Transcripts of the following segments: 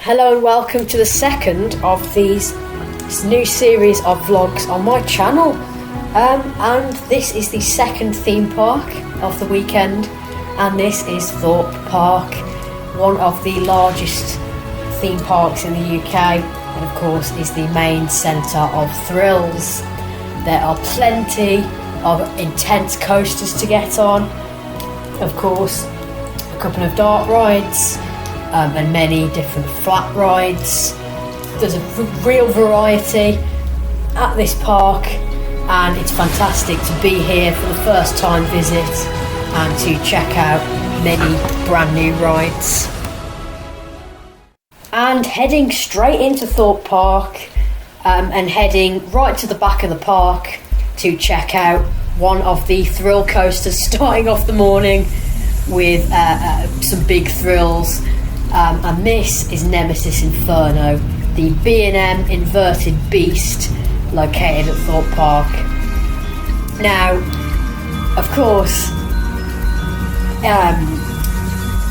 Hello and welcome to the second of these new series of vlogs on my channel, and this is the second theme park of the weekend, and this is Thorpe Park, one of the largest theme parks in the UK, and of course is the main centre of thrills. There are plenty of intense coasters to get on, of course a couple of dark rides, and many different flat rides. There's a real variety at this park, and it's fantastic to be here for the first time visit and to check out many brand new rides. And heading straight into Thorpe Park, and heading right to the back of the park to check out one of the thrill coasters, starting off the morning with some big thrills. And this is Nemesis Inferno, the B&M inverted beast located at Thorpe Park. Now, of course,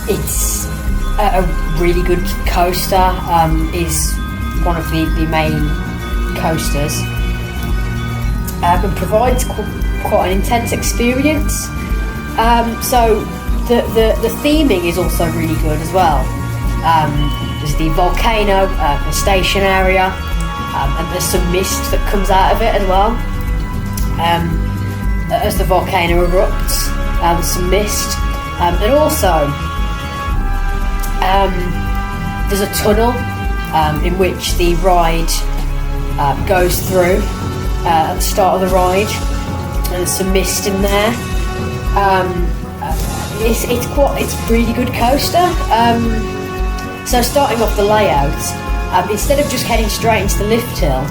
it's a really good coaster, is one of the main coasters, and provides quite an intense experience. So the theming is also really good as well. There's the volcano, the station area, and there's some mist that comes out of it as well. As the volcano erupts, there's some mist, and also there's a tunnel in which the ride goes through at the start of the ride, and there's some mist in there. It's a really good coaster. So starting off the layout, instead of just heading straight into the lift hill,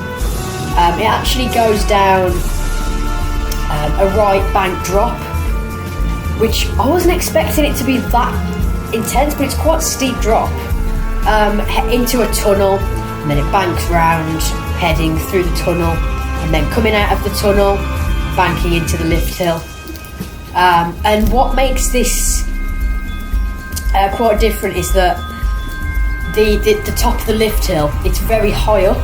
it actually goes down a right bank drop, which I wasn't expecting it to be that intense, but it's quite a steep drop, into a tunnel, and then it banks round, heading through the tunnel, and then coming out of the tunnel, banking into the lift hill. And what makes this quite different is that the top of the lift hill, it's very high up,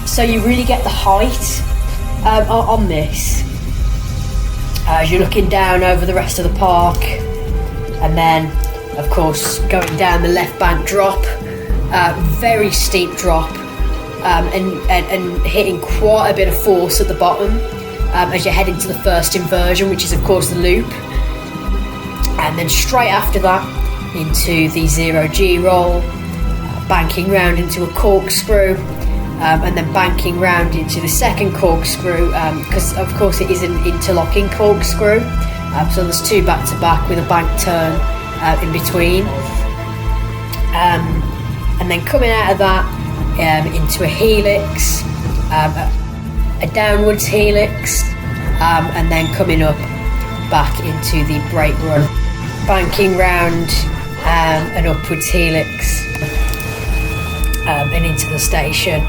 so you really get the height on this as you're looking down over the rest of the park, and then of course going down the left bank drop, very steep drop, and hitting quite a bit of force at the bottom as you head into the first inversion, which is of course the loop, and then straight after that into the 0G roll, banking round into a corkscrew, and then banking round into the second corkscrew, because of course it is an interlocking corkscrew, so there's two back to back with a bank turn in between, and then coming out of that into a helix, a downwards helix, and then coming up back into the brake run, banking round an upwards helix, and into the station.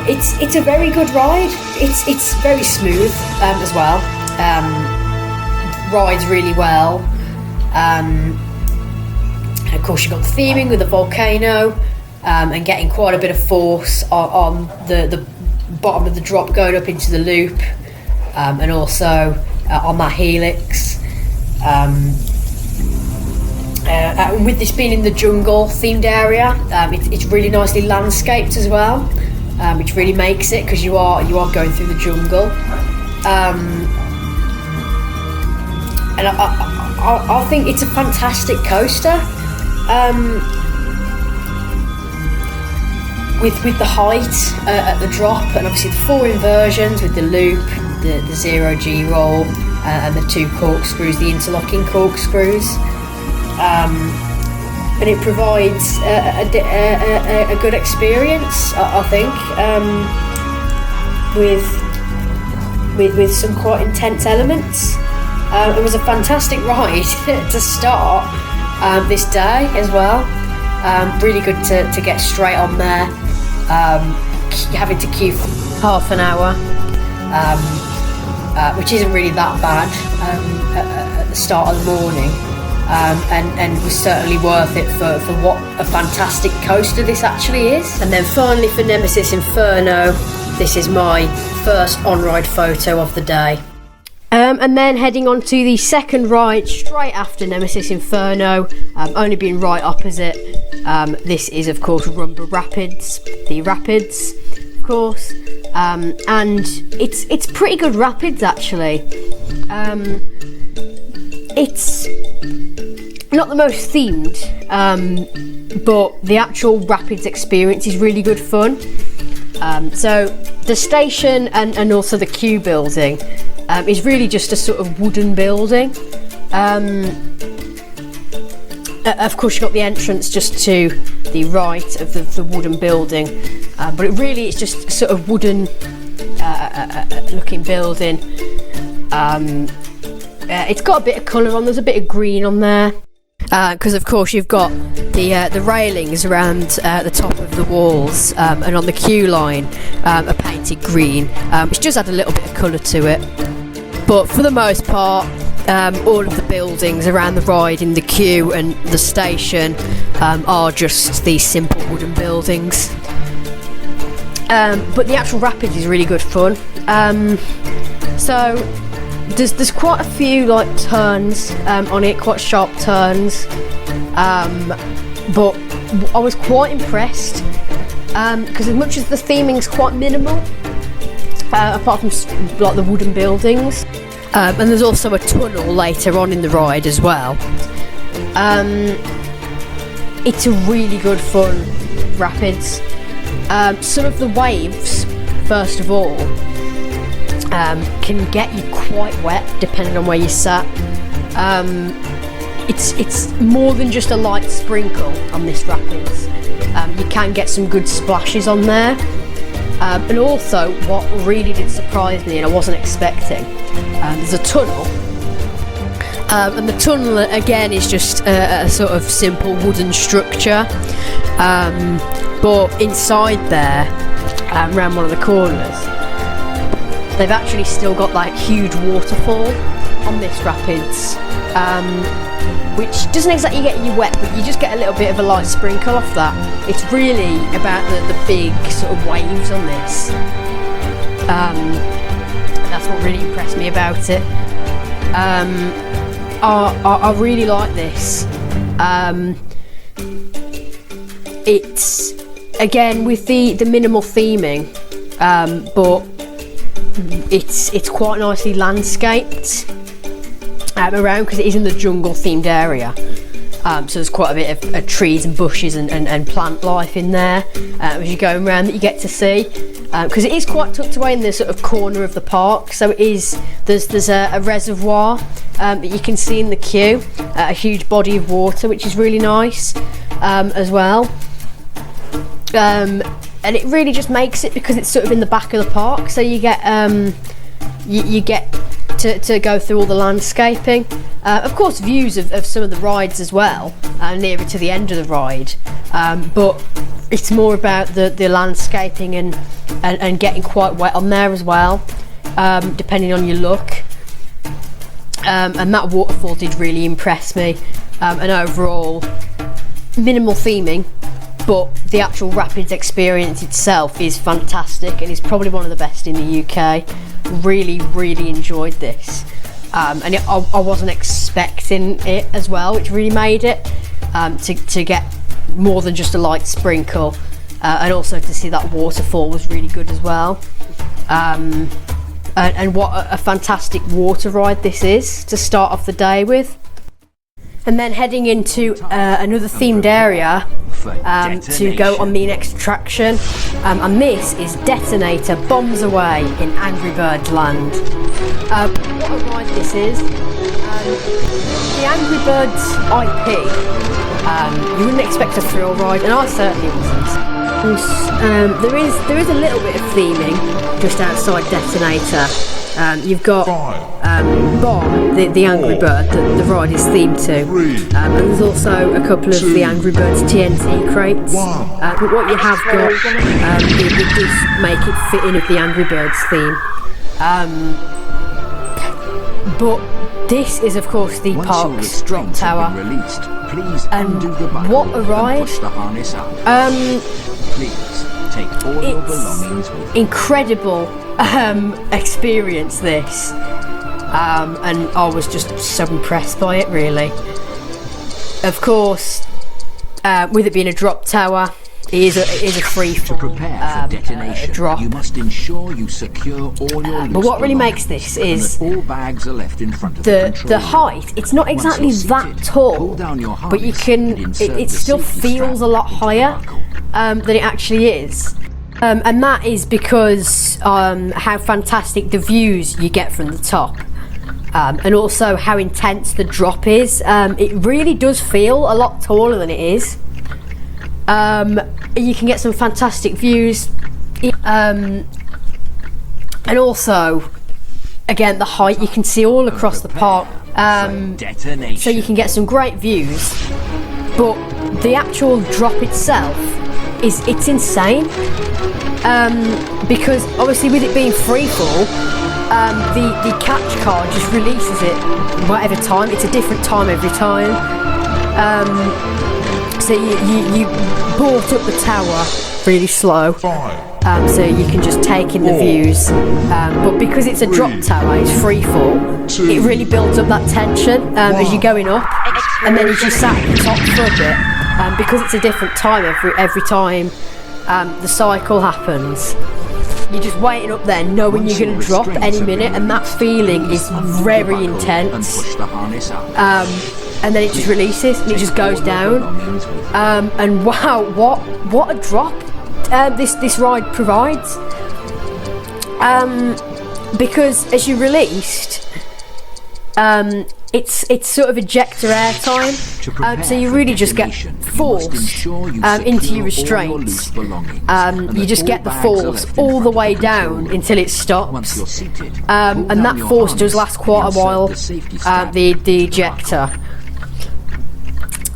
It's a very good ride. It's very smooth as well. Rides really well. And of course you've got the theming with the volcano, and getting quite a bit of force on the bottom of the drop going up into the loop, and also on that helix. With this being in the jungle themed area, it's really nicely landscaped as well, which really makes it, because you are going through the jungle, and I think it's a fantastic coaster, with the height at the drop, and obviously the four inversions with the loop, the 0G roll, and the two corkscrews, the interlocking corkscrews. And it provides a good experience, I think, with some quite intense elements. It was a fantastic ride to start this day as well. Really good to get straight on there, having to queue for half an hour, which isn't really that bad at the start of the morning. and was certainly worth it for what a fantastic coaster this actually is. And then finally for Nemesis Inferno, this is my first on-ride photo of the day. And then heading on to the second ride straight after Nemesis Inferno, only being right opposite. This is of course Rumba Rapids, the Rapids of course, and it's pretty good rapids actually. It's not the most themed, but the actual rapids experience is really good fun. So the station and also the queue building is really just a sort of wooden building. Of course you've got the entrance just to the right of the wooden building, but it really is just a sort of wooden looking building. It's got a bit of colour on, there's a bit of green on there, because of course you've got the railings around the top of the walls, and on the queue line are painted green, which does add a little bit of colour to it. But for the most part, all of the buildings around the ride in the queue and the station are just these simple wooden buildings. But the actual rapids is really good fun. So there's quite a few like turns on it, quite sharp turns. But I was quite impressed because as much as the theming's quite minimal, apart from like the wooden buildings, and there's also a tunnel later on in the ride as well. It's a really good fun rapids. Some of the waves, first of all, can get you quite wet depending on where you sat. It's more than just a light sprinkle on this rapids. You can get some good splashes on there. And also, what really did surprise me and I wasn't expecting, there's a tunnel. And the tunnel again is just a sort of simple wooden structure. But inside there, around one of the corners, they've actually still got like huge waterfall on this rapids, which doesn't exactly get you wet, but you just get a little bit of a light sprinkle off that. It's really about the big sort of waves on this. That's what really impressed me about it. I really like this. It's again with the minimal theming, but it's quite nicely landscaped around because it is in the jungle themed area. So there's quite a bit of trees and bushes and plant life in there as you're going around that you get to see, because it is quite tucked away in the sort of corner of the park. So there's a reservoir that you can see in the queue, a huge body of water which is really nice as well. And it really just makes it because it's sort of in the back of the park, so you get you get to go through all the landscaping. Of course, views of some of the rides as well, nearer to the end of the ride. But it's more about the landscaping and getting quite wet on there as well, depending on your look. And that waterfall did really impress me. And overall, minimal theming, but the actual rapids experience itself is fantastic and is probably one of the best in the UK. Really enjoyed this, and I wasn't expecting it as well, which really made it to get more than just a light sprinkle, and also to see that waterfall was really good as well. And what a fantastic water ride this is to start off the day with. And then heading into another themed area to go on the next attraction, and this is Detonator Bombs Away in Angry Birds Land. What a ride this is. The Angry Birds IP, you wouldn't expect a thrill ride, and I certainly wasn't. There is a little bit of theming just outside Detonator. You've got Bomb, the Angry Bird, the ride is themed to, and there's also a couple of the Angry Birds TNT crates, but what you have got, it does make it fit in with the Angry Birds theme. But this is, of course, the park's drop tower. Released, please And undo the buckle what a ride! and push the harness up. Please take all your belongings with you. Incredible experience, this. And I was just so impressed by it, really. Of course, with it being a drop tower, it is a free fall. To prepare for detonation, drop. you must ensure you secure all your But what really makes this is all bags are left in front of the height. It's not exactly that tall, but you can. It still feels a lot higher than it actually is. And that is because how fantastic the views you get from the top. And also how intense the drop is. It really does feel a lot taller than it is. You can get some fantastic views. And also, again, the height, you can see all across the park. So you can get some great views. But the actual drop itself, it's insane. Because obviously with it being free fall, the catch car just releases it whatever time. It's a different time every time. So you board up the tower really slow, so you can just take in the views. But because it's a drop tower, it's free fall, it really builds up that tension as you're going up, and then as you sat at the top for a bit, because it's a different time every time the cycle happens. You're just waiting up there knowing you're going to drop any minute, and that feeling is very intense. And then it just releases and it just goes down. And wow, what a drop this ride provides. Because as you released, it's sort of ejector air time, so you really just get forced into your restraints. You just get the force all the way down until it stops, and that force does last quite a while. The ejector,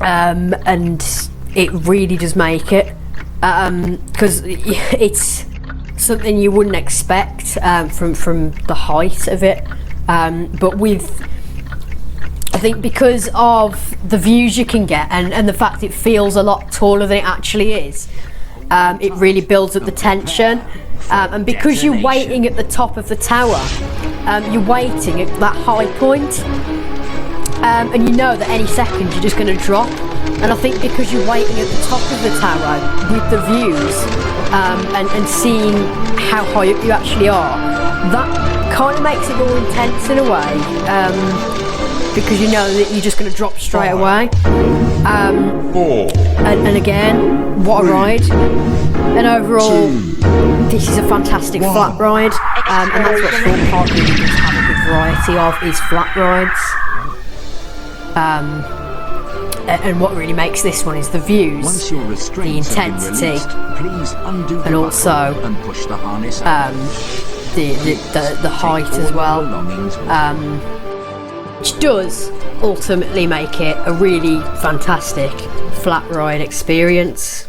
and it really does make it, because it's something you wouldn't expect from the height of it, but I think because of the views you can get and the fact it feels a lot taller than it actually is, it really builds up the tension, and because you're waiting at the top of the tower, you're waiting at that high point, and you know that any second you're just going to drop. And I think because you're waiting at the top of the tower with the views, and seeing how high up you actually are, that kind of makes it more intense in a way, because you know that you're just going to drop straight away. And again, what a ride. And overall, this is a fantastic flat ride, and that's what Thorpe Park really does have a good variety of, is flat rides. And what really makes this one is the views, the intensity, and also the height as well, which does ultimately make it a really fantastic flat ride experience.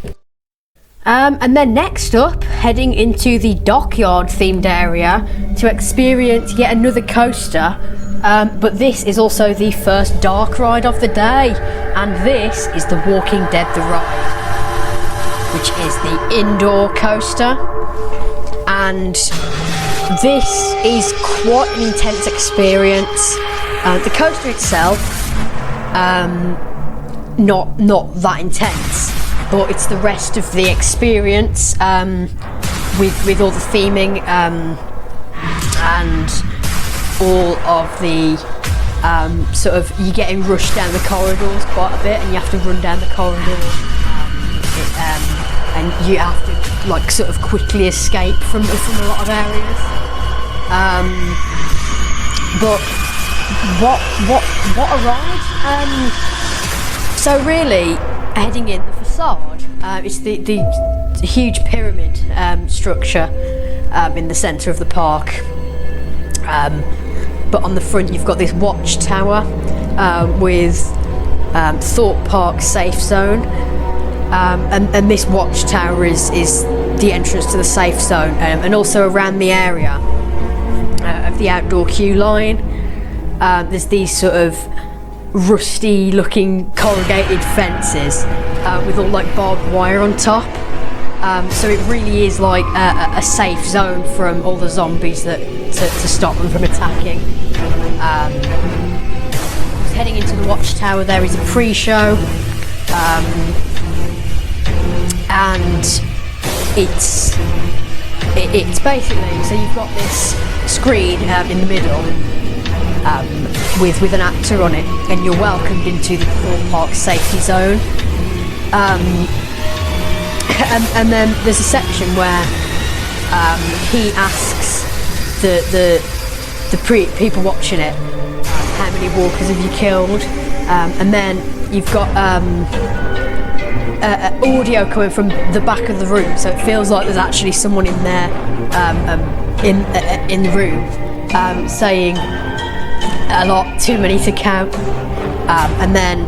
And then next up, heading into the dockyard themed area to experience yet another coaster. But this is also the first dark ride of the day, and this is the Walking Dead The Ride, which is the indoor coaster, and this is quite an intense experience. The coaster itself, not that intense, but it's the rest of the experience, with all the theming, and all of the sort of, you're getting rushed down the corridors quite a bit, and you have to run down the corridor, and you have to like sort of quickly escape from a lot of areas. But what a ride! So really, heading in the facade, it's the huge pyramid structure in the centre of the park. But on the front you've got this watchtower with Thorpe Park safe zone, and this watchtower is the entrance to the safe zone, and also around the area of the outdoor queue line. there's these sort of rusty looking corrugated fences with all like barbed wire on top. So it really is like a safe zone from all the zombies to stop them from attacking. Heading into the watchtower, there is a pre-show, and it's basically, so you've got this screen in the middle with an actor on it, and you're welcomed into the Thorpe Park safety zone. And then there's a section where he asks the people watching it, how many walkers have you killed? And then you've got audio coming from the back of the room, so it feels like there's actually someone in there in the room saying a lot, too many to count. And then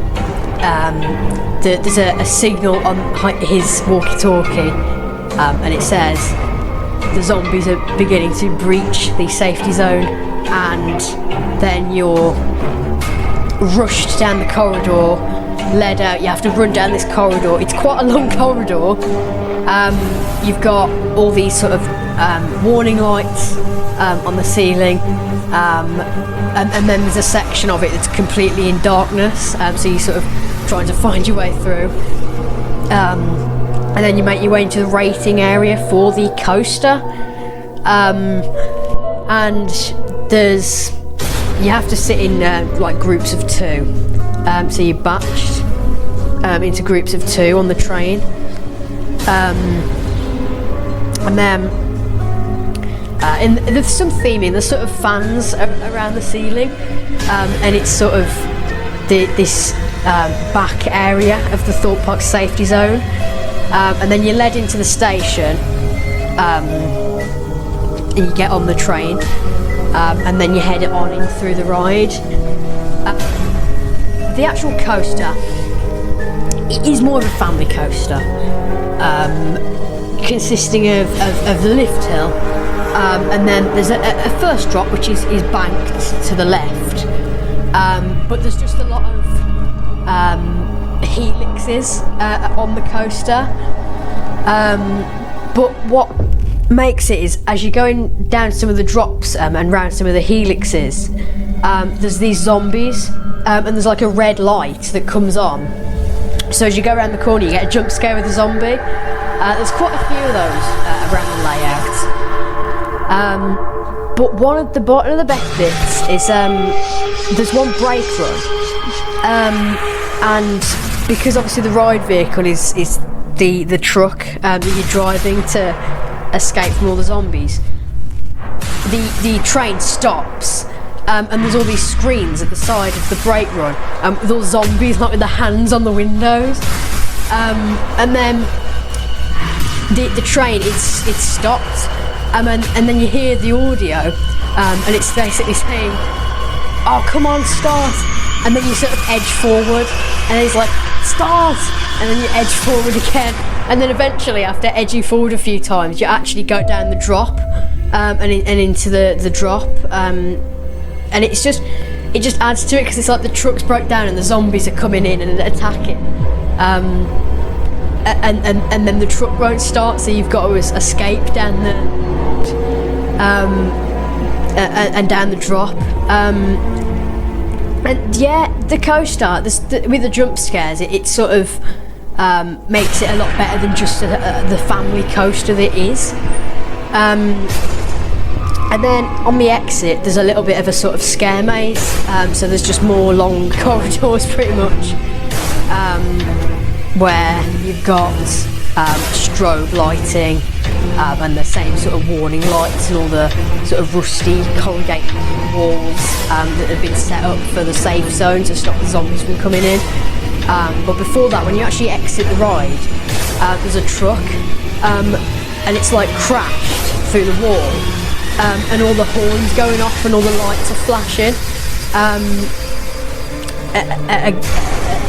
there's a signal on his walkie-talkie, and it says the zombies are beginning to breach the safety zone, and then you're rushed down the corridor, led out. You have to run down this corridor. It's quite a long corridor. You've got all these sort of warning lights on the ceiling, and then there's a section of it that's completely in darkness, so you sort of trying to find your way through, and then you make your way into the rating area for the coaster, and you have to sit in like groups of two, so you're batched into groups of two on the train, and then there's some theming. There's sort of fans around the ceiling, and it's sort of this back area of the Thorpe Park safety zone, and then you're led into the station, and you get on the train, and then you head on in through the ride. The actual coaster, it is more of a family coaster, consisting of the lift hill, and then there's a first drop which is banked to the left, but there's just a lot of helixes on the coaster, but what makes it is, as you're going down some of the drops and round some of the helixes, there's these zombies, and there's like a red light that comes on, so as you go around the corner you get a jump scare with a zombie. There's quite a few of those around the layout, but one of the best bits is there's one brake run, and because obviously the ride vehicle is the truck that you're driving to escape from all the zombies, the train stops, and there's all these screens at the side of the brake run, with all zombies like with their hands on the windows, and then the train it's stopped, and then you hear the audio, and it's basically saying, "Oh, come on, start!" And then you sort of edge forward, and it's like, "Start!" And then you edge forward again, and then eventually, after edging forward a few times, you actually go down the drop, and into the drop, and it just adds to it, because it's like the truck's broke down and the zombies are coming in and attacking, and then the truck won't start, so you've got to escape down the and down the drop. And yeah, the coaster, with the jump scares, it sort of makes it a lot better than just the family coaster that it is. And then on the exit, there's a little bit of a sort of scare maze, so there's just more long corridors pretty much, where you've got strobe lighting, and the same sort of warning lights and all the sort of rusty corrugated walls that have been set up for the safe zone to stop the zombies from coming in. But before that, when you actually exit the ride, there's a truck, and it's like crashed through the wall, and all the horns going off and all the lights are flashing.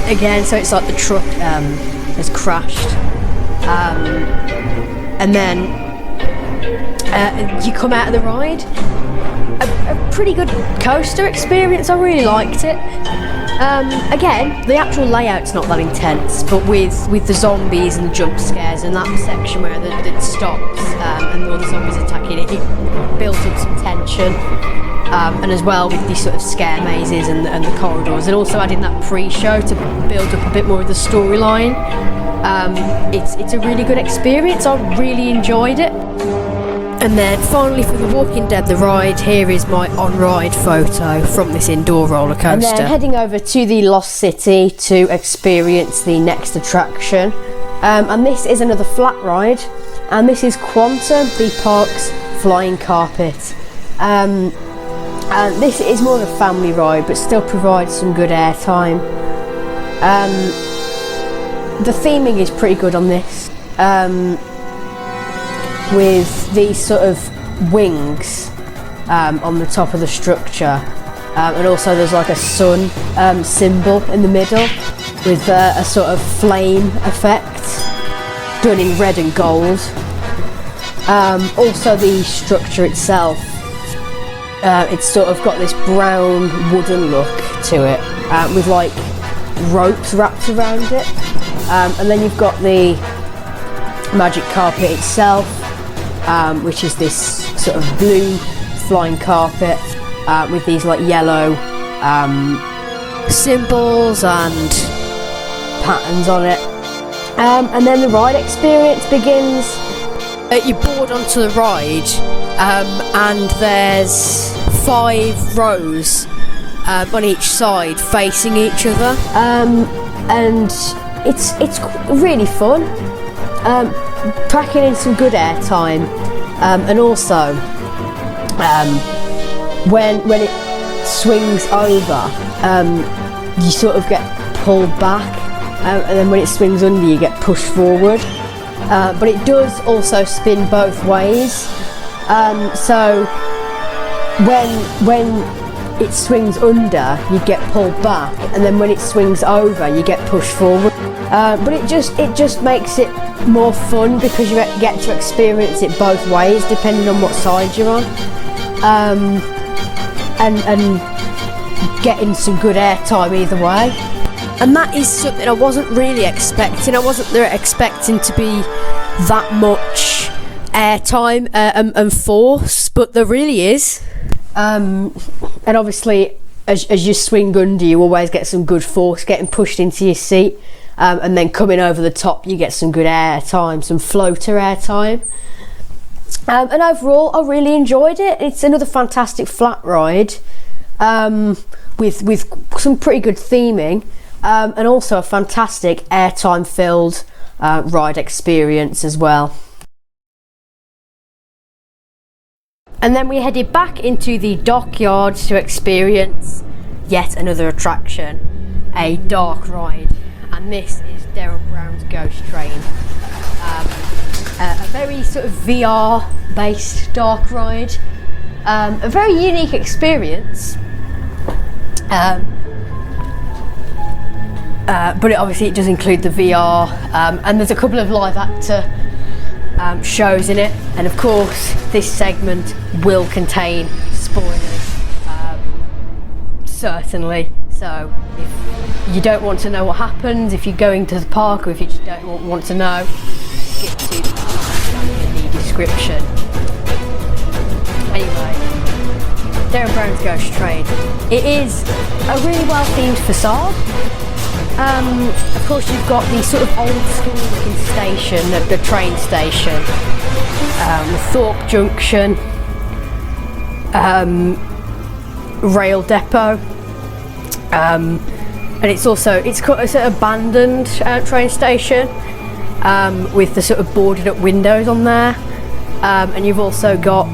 Again, so it's like the truck has crashed, and then you come out of the ride. A pretty good coaster experience. I really liked it. Again, the actual layout's not that intense, but with the zombies and the jump scares and that section where it stops and all the zombies attacking it, it built up some tension. And as well with these sort of scare mazes and the corridors, and also adding that pre-show to build up a bit more of the storyline. It's a really good experience. I really enjoyed it. And then finally for The Walking Dead The Ride, here is my on-ride photo from this indoor roller coaster. And then heading over to the Lost City to experience the next attraction. And this is another flat ride, and this is Quantum, the park's flying carpet. And this is more of a family ride, but still provides some good airtime. The theming is pretty good on this. With these sort of wings on the top of the structure, and also there's like a sun symbol in the middle with a sort of flame effect done in red and gold. Also the structure itself, it's sort of got this brown wooden look to it, with like ropes wrapped around it, and then you've got the magic carpet itself, which is this sort of blue flying carpet with these like yellow symbols and patterns on it. And then the ride experience begins. You board onto the ride, and there's 5 rows on each side facing each other, and it's really fun. Packing in some good airtime, and also when it swings over, you sort of get pulled back, and then when it swings under, you get pushed forward. But it does also spin both ways. So when it swings under, you get pulled back, and then when it swings over, you get pushed forward. But it just makes it more fun because you get to experience it both ways depending on what side you're on, and getting some good airtime either way. And that is something I wasn't really expecting. I wasn't expecting to be that much airtime and force, but there really is. And obviously as you swing under, you always get some good force getting pushed into your seat. And then coming over the top, you get some good air time, some floater air time. And overall, I really enjoyed it. It's another fantastic flat ride with some pretty good theming, and also a fantastic airtime filled ride experience as well. And then we headed back into the dockyard to experience yet another attraction, a dark ride. And this is Derren Brown's Ghost Train. A very sort of VR based dark ride. A very unique experience. But obviously it does include the VR, and there's a couple of live actor shows in it, and of course this segment will contain spoilers, certainly. So if you don't want to know what happens, if you're going to the park, or if you just don't want to know, skip to the description. Anyway, Derren Brown's Ghost Train. It is a really well themed facade. Of course you've got the sort of old school looking station, the train station, the Thorpe Junction, rail depot, and it's an abandoned train station with the sort of boarded up windows on there, and you've also got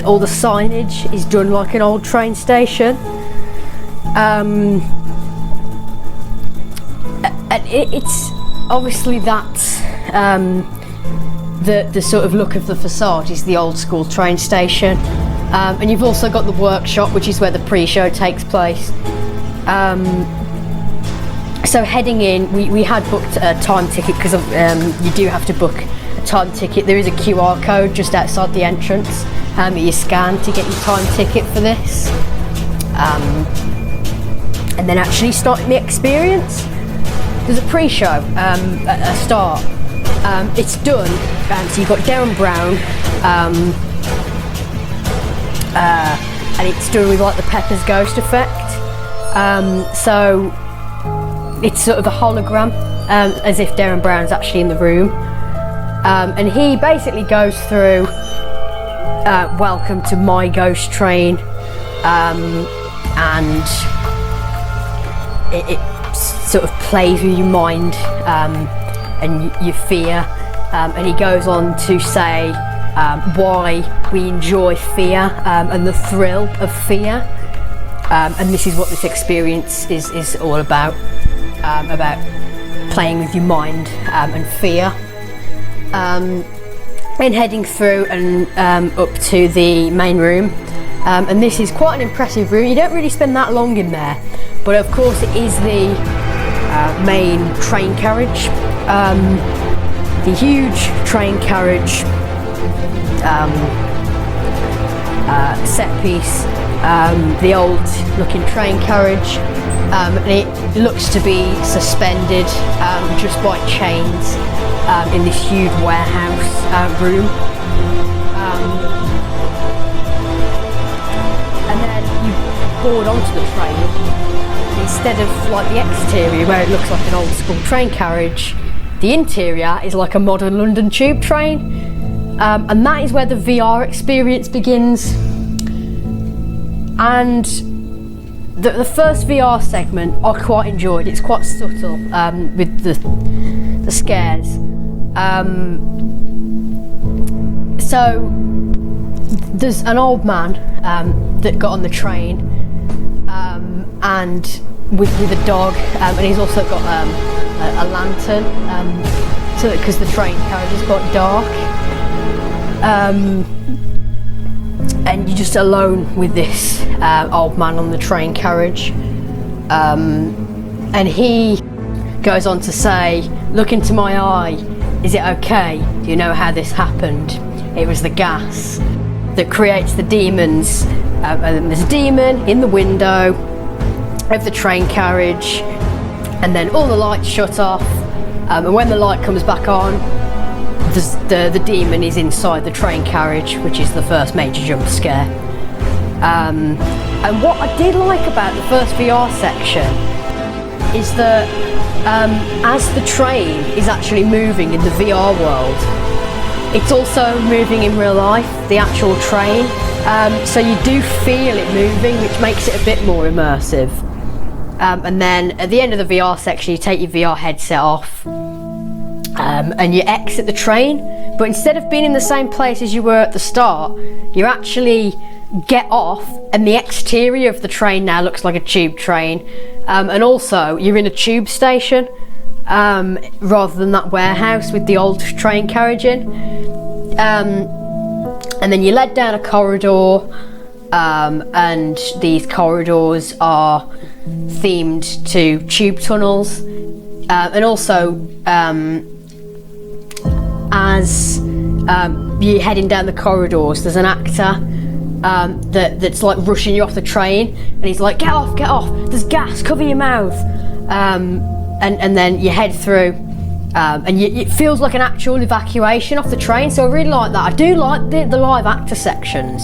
all the signage is done like an old train station. And it's obviously that the sort of look of the facade is the old school train station, and you've also got the workshop, which is where the pre-show takes place. So heading in, we had booked a time ticket because you do have to book a time ticket. There is a QR code just outside the entrance that you scan to get your time ticket for this. And then actually starting the experience. There's a pre-show at the start. It's done, so you've got Derren Brown, and it's done with like the Pepper's Ghost effect. So it's sort of a hologram, as if Derren Brown's actually in the room. And he basically goes through, welcome to my ghost train, and it sort of plays with your mind and your fear, and he goes on to say why we enjoy fear and the thrill of fear, and this is what this experience is all about playing with your mind and fear, and heading through and up to the main room. And this is quite an impressive room. You don't really spend that long in there, but of course it is the main train carriage, the huge train carriage set piece, the old looking train carriage, and it looks to be suspended just by chains in this huge warehouse room. And then you board onto the train. Instead of like the exterior where it looks like an old school train carriage, the interior is like a modern London tube train, and that is where the VR experience begins. And the first VR segment I quite enjoyed. It's quite subtle with the scares. So there's an old man that got on the train, and with a dog, and he's also got a lantern, so because the train carriage is quite dark, and you're just alone with this old man on the train carriage, and he goes on to say, "Look into my eye, is it okay? Do you know how this happened? It was the gas that creates the demons." And there's a demon in the window of the train carriage, and then all the lights shut off, and when the light comes back on, the demon is inside the train carriage, which is the first major jump scare. And what I did like about the first VR section is that as the train is actually moving in the VR world, it's also moving in real life, the actual train, so you do feel it moving, which makes it a bit more immersive. And then at the end of the VR section, you take your VR headset off, and you exit the train, but instead of being in the same place as you were at the start, you actually get off, and the exterior of the train now looks like a tube train, and also you're in a tube station rather than that warehouse with the old train carriage in. And then you're led down a corridor, and these corridors are themed to tube tunnels, and also as you're heading down the corridors, there's an actor that's like rushing you off the train, and he's like, get off, there's gas, cover your mouth, and then you head through, and it feels like an actual evacuation off the train, so I really like that. I do like the live actor sections.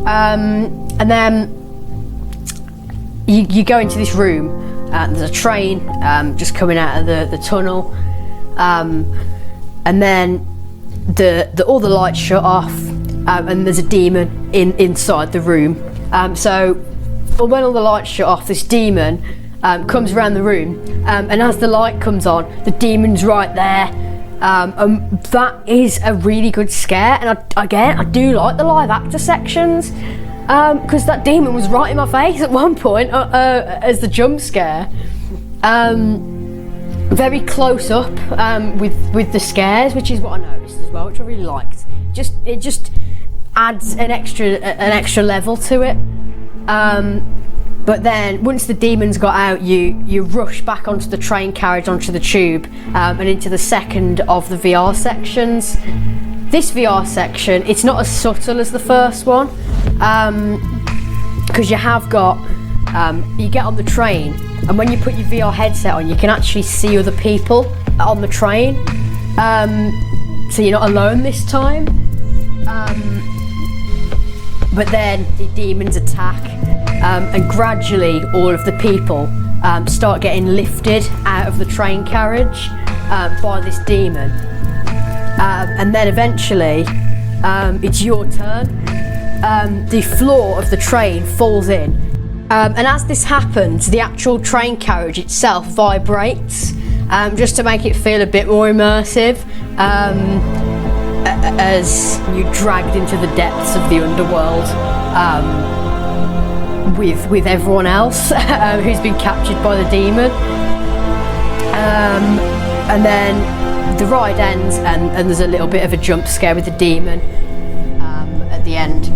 And then you go into this room, there's a train just coming out of the tunnel, and then all the lights shut off, and there's a demon inside the room. So when all the lights shut off, this demon comes around the room, and as the light comes on, the demon's right there. That is a really good scare, and I do like the live actor sections, because that demon was right in my face at one point as the jump scare. Very close up with the scares, which is what I noticed as well, which I really liked. It just adds an extra level to it. But then once the demons got out, you rush back onto the train carriage, onto the tube, and into the second of the VR sections. This VR section, it's not as subtle as the first one, because you have got, you get on the train, and when you put your VR headset on, you can actually see other people on the train, so you're not alone this time. But then the demons attack, and gradually all of the people start getting lifted out of the train carriage by this demon. And then eventually it's your turn. The floor of the train falls in. And as this happens, the actual train carriage itself vibrates, just to make it feel a bit more immersive, as you're dragged into the depths of the underworld with everyone else who's been captured by the demon. And then the ride ends, and there's a little bit of a jump scare with the demon at the end.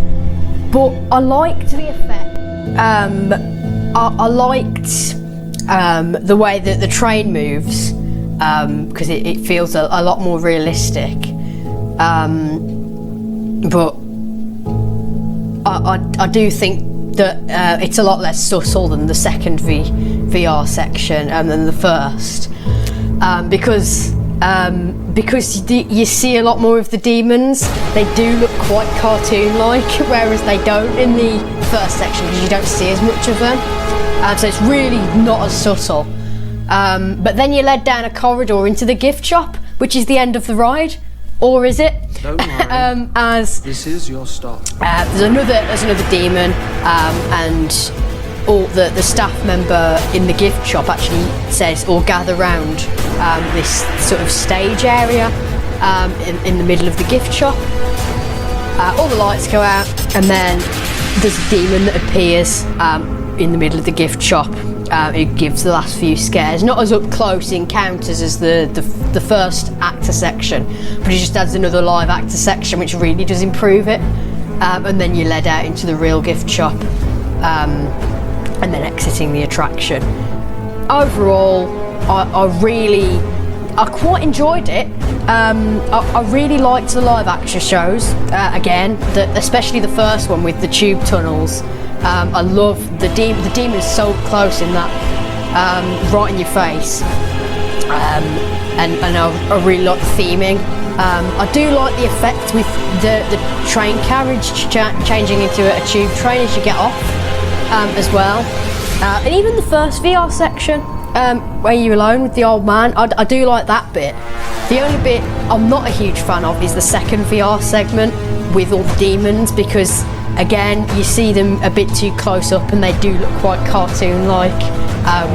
But I liked the effect. I liked the way that the train moves, because it feels a lot more realistic. But I do think that it's a lot less subtle than the second VR section than the first, because you see a lot more of the demons. They do look quite cartoon-like, whereas they don't in the first section, because you don't see as much of them. So it's really not as subtle. But then you're led down a corridor into the gift shop, which is the end of the ride. Or is it? Don't worry. As this is your stop. There's another demon, and all the staff member in the gift shop actually says, "Or gather round this sort of stage area in the middle of the gift shop." All the lights go out, and then there's a demon that appears in the middle of the gift shop. It gives the last few scares. Not as up close encounters as the first actor section, but it just adds another live actor section, which really does improve it. And then you're led out into the real gift shop, and then exiting the attraction. Overall, I quite enjoyed it. I really liked the live action shows. Again, especially the first one with the tube tunnels. I love the demon. The demon is so close in that, right in your face. And I really like the theming. I do like the effect with the train carriage changing into a tube train as you get off, as well. And even the first VR section, where you're alone with the old man, I do like that bit. The only bit I'm not a huge fan of is the second VR segment with all the demons, because again, you see them a bit too close up and they do look quite cartoon-like,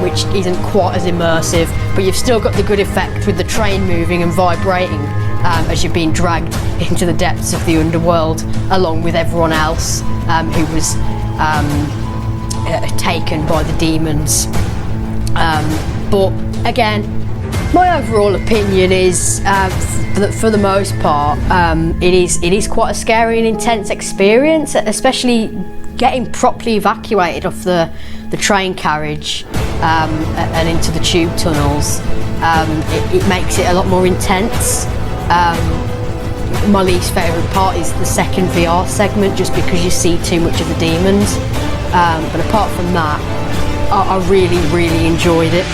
which isn't quite as immersive, but you've still got the good effect with the train moving and vibrating as you're being dragged into the depths of the underworld along with everyone else who was taken by the demons. But again, my overall opinion is, for the most part, it is quite a scary and intense experience, especially getting properly evacuated off the train carriage and into the tube tunnels. It makes it a lot more intense. My least favourite part is the second VR segment, just because you see too much of the demons. But apart from that, I really, really enjoyed it.